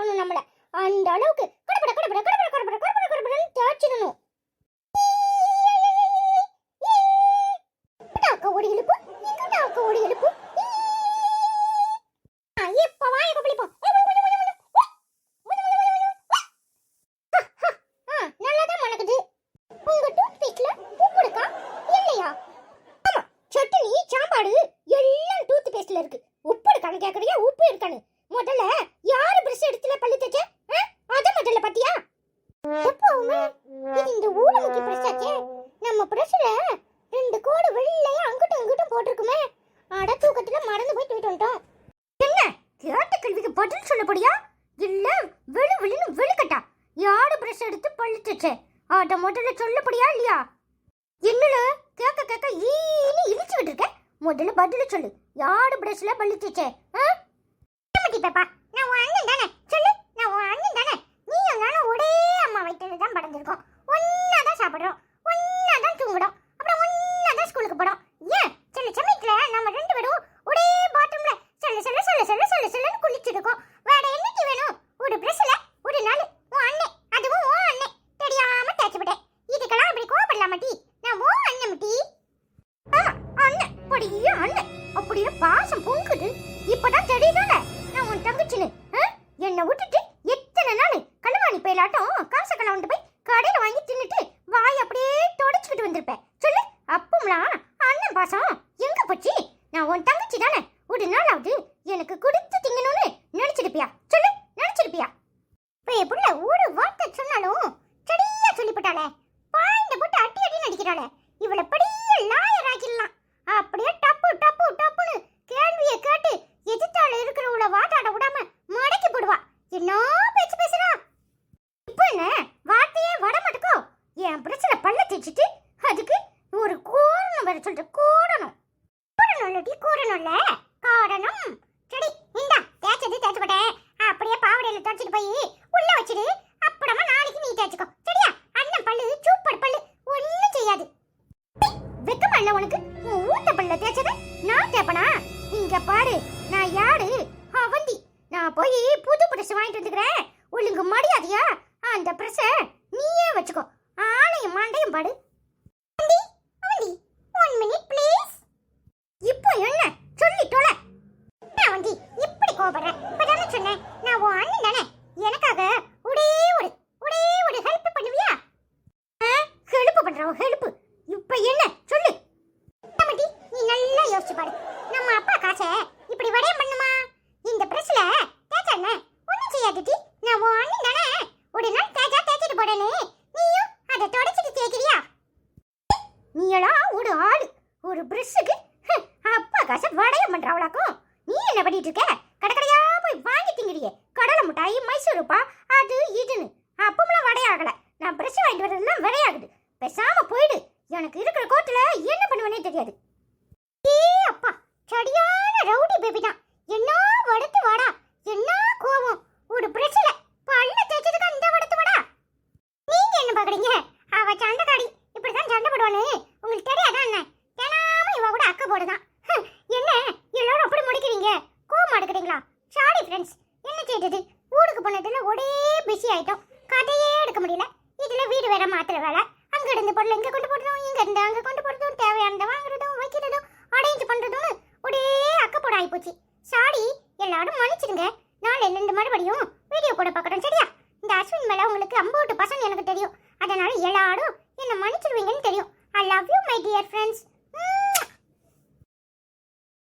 போடணும் நம்மள. அந்த அளவுக்கு கடபட கடபட கடபட கடபட கடபட கடபடன்னு தேய்ச்சிடணும். டாக்க ஓடி இழுப்பு, இங்க டாக்க ஓடி இழுப்பு. இப்ப வாயை கொப்பளிப்போம். நல்லாதான் மணக்குது. உங்க டூத் பேஸ்ட்ல உப்பு இருக்கா இல்லையா? ஆமா, சட்னி சாம்பாடு எல்லாம் டூத் பேஸ்ட்ல இருக்கு. உப்பு இருக்கான்னு கேக்குறியா? உப்பு இருக்கான்னு முதல்ல யாரு பிரஷ் எடுத்துல பல்லு தேய்ச்ச? அத முதல்ல பாத்தியா? எப்பவுமே இது இந்த ஊரமுக்கி பிரஷ் ஆச்சே. நம்ம பிரஷ்ல 2 கோடு வெள்ளையா அங்கிட்டும் இங்கிட்டும் போட்டிருக்குமே. அட தூக்கத்துல மறந்து போய் தூக்கிட்டு வந்துட்டோம். என்ன கேட்ட கேள்விக்கு பதில் சொல்லப்படியா? இல்ல வெளு வெளுன்னு வெளுக்கட்டா யாரு பிரஷ் எடுத்து பல்லு தேய்ச்ச? அத முதல்ல சொல்லப்படியா இல்லையா? என்னல கேக்க கேக்க ஈனி இழுச்சுக்கிட்டு இருக்க. முதல்ல பதில் சொல்லு. யாரு பிரஷ்ல பல்லு தேய்ச்ச? மட்டி பாப்பா, நான் உன் அண்ணன் தானே. சொல்லு, நான் உன் அண்ணன் தானே. நீயும் நானும் ஒரே அம்மா வயித்துல தான் படந்திருக்கோம். ஒன்னாதான் சாப்பிடுறோம், ஒன்னாதான் தூங்குறோம், அப்புறம் ஒன்னாதான் ஸ்கூலுக்கு போறோம். ஏன் சில சமயத்துல நம்ம 2 பேரும் ஒரே பாத்ரூம்ல சொல்ல சொல்ல சொல்ல சொல்ல சொல்ல சொல்லன்னு குளிச்சிருக்கோம். வேற என்னைக்கு வேணும்? ஒரு பிரஷ்ல ஒரு நாள் உன் அண்ணன், அதுவும் உன் அண்ணன் தெரியாம தேய்ச்சி விட்டேன். இதுக்கெல்லாம் அப்படி கோபப்படலாம் மாட்டி. நான் உன் அண்ணன் மாட்டி. ஆமா, அண்ணன் அப்படியே அண்ணன். அப்படியே பாசம் பொங்குது. இப்பதான் தெரியுதானே நான் உன் தங்கச்சின்னு. என்னை விட்டுட்டு எத்தனை நாள் களவாணி போயிலாட்டம் காசை களவாண்டு போய் கடையில வாங்கி தின்னுட்டு வாய் அப்படியே தொடச்சுக்கிட்டு வந்திருப்பேன். சொல்லு, அப்பம்லாம் அண்ணன் பாசம் எங்க போச்சு? நான் உன் தங்கச்சி தானே. ஒரு நாளாவது எனக்கு கொடுத்து திங்கணும்னு நினைச்சிருப்பியா? சொல்லு, நினைச்சிருப்பியா? இப்போ என் புள்ள ஒரு வார்த்தை சொன்னாலும் சரியா சொல்லிவிட்டாளே. பாய்ந்த போட்டு அட்டி அட்டி நடிக்கிறாளே. இவளை பெரிய லாயர் ஆக்கிடலாம். அப்படியே டப்பு டப்பு டப்புன்னு கேள்வியை கேட்டு எதிர்த்தால இருக்கிறவள வாட்டாட விடாம மடக்கி போடுவா. என்ன பேச்சு பேசுறா? இப்போ என்ன வார்த்தையே வட மாட்டுக்கோ? என் பிரச்சனை பல்ல தேய்ச்சிட்டு அதுக்கு ஒரு கோரணம் வேற சொல்ற. கோடணும் கோடணும் இல்லடி, கோடணும் இல்ல காரணம். சரி, இந்தா தேய்ச்சது தேய்ச்சுக்கிட்டேன். அப்படியே பாவடையில தேய்ச்சிட்டு போய் உள்ள வச்சிடு. அப்புறமா நாளைக்கு நீ தேய்ச்சிக்கோ. சரியா? அண்ணன் பல்லு சூப்பர் பல்லு, ஒன்னும் செய்யாது. வெக்கமா இல்ல உனக்கு? உன் ஊத்த பல்ல தேய்ச்சது நான் தேப்பனா? இங்க பாரு, நான் யாரு? அவந்தி. நான் போய் புது பிரஷ் வாங்கிட்டு வந்துக்கிறேன். ஒழுங்கு மரியாதையா அந்த பிரஷ நீயே வச்சுக்கோ. ஆளையும் மாண்டையும் பாடு. Avanthi, Avanthi, 1 minute please. இப்போ என்ன சொல்லி தொலை. அவந்தி, இப்படி கோபப்படுற? இப்பதானே சொன்னேன் நான் உன் அண்ணன் தானே. எனக்காக ஒரே ஒரு ஹெல்ப் பண்ணுவியா? ஹெல்ப் பண்றோம், ஹெல்ப். இப்ப என்ன சொல்லு. அவந்தி, நீ நல்லா யோசிச்சு பாரு. நம்ம அப்பா காசை இப்படி வடையம் பண்ணுமா? இந்த பிரஸ்ல தேய்ச்சா ஒன்னும் செய்யாதுடி. நான் உன் அண்ணன் தானே. ஒரு நாள் தேய்ச்சிட்டு போடனே. நீயும் அதை தொடச்சிட்டு தேய்க்கிறியா? நீயெல்லாம் ஒரு ஆளு. ஒரு பிரஷ்ஷுக்கு அப்பா காசை வடையம் பண்றவளாக்கும். நீ என்ன பண்ணிட்டு இருக்க? கடைக்கடையா போய் வாங்கி திங்கிறியே. கடலை மிட்டாய், மைசூருப்பா, அது இதுன்னு. அப்பமெல்லாம் வடையாகல. நான் பிரஷ் வாங்கிட்டு வரதெல்லாம் விடையாகுது. பேசாம போயிடு. எனக்கு இருக்கிற கோட்டுல என்ன பண்ணுவேனே தெரியாது. அப்பா சரியான ரவுடி பேபி தான். என்ன வடத்து வாடா, என்ன கோவம். ஒரு பிரச்சனை பல்ல தேய்ச்சதுக்கு அந்த வடத்து வாடா. நீங்க என்ன பாக்குறீங்க? அவ சண்டைக்காடி. இப்படிதான் சண்டை போடுவானு உங்களுக்கு தெரியாதா என்ன? தினாம இவ கூட அக்க போடுதான். என்ன எல்லாரும் அப்படி முடிக்கிறீங்க? கோவமா எடுக்கிறீங்களா? சாரி ஃப்ரெண்ட்ஸ், என்ன செய்தது? ஊருக்கு போனதுல ஒரே பிஸி ஆயிட்டோம். கதையே எடுக்க முடியல. இதுல வீடு வேற மாத்திர வேலை. அங்க இருந்து பொருள் இங்க கொண்டு போடுறோம், இங்க இருந்து அங்க கொண்டு போடுறதும், தேவையானதை வாங்குறதும் வைக்கிறதும் அரேஞ்ச் பண்றதும் ஒரே அக்கப்போட ஆயிப்போச்சு. சாரி, எல்லாரும் மன்னிச்சிடுங்க. நாளைல இருந்து மறுபடியும் வீடியோ போட பாக்குறோம். சரியா? இந்த அஸ்வின் மேல உங்களுக்கு 50% எனக்கு தெரியும்.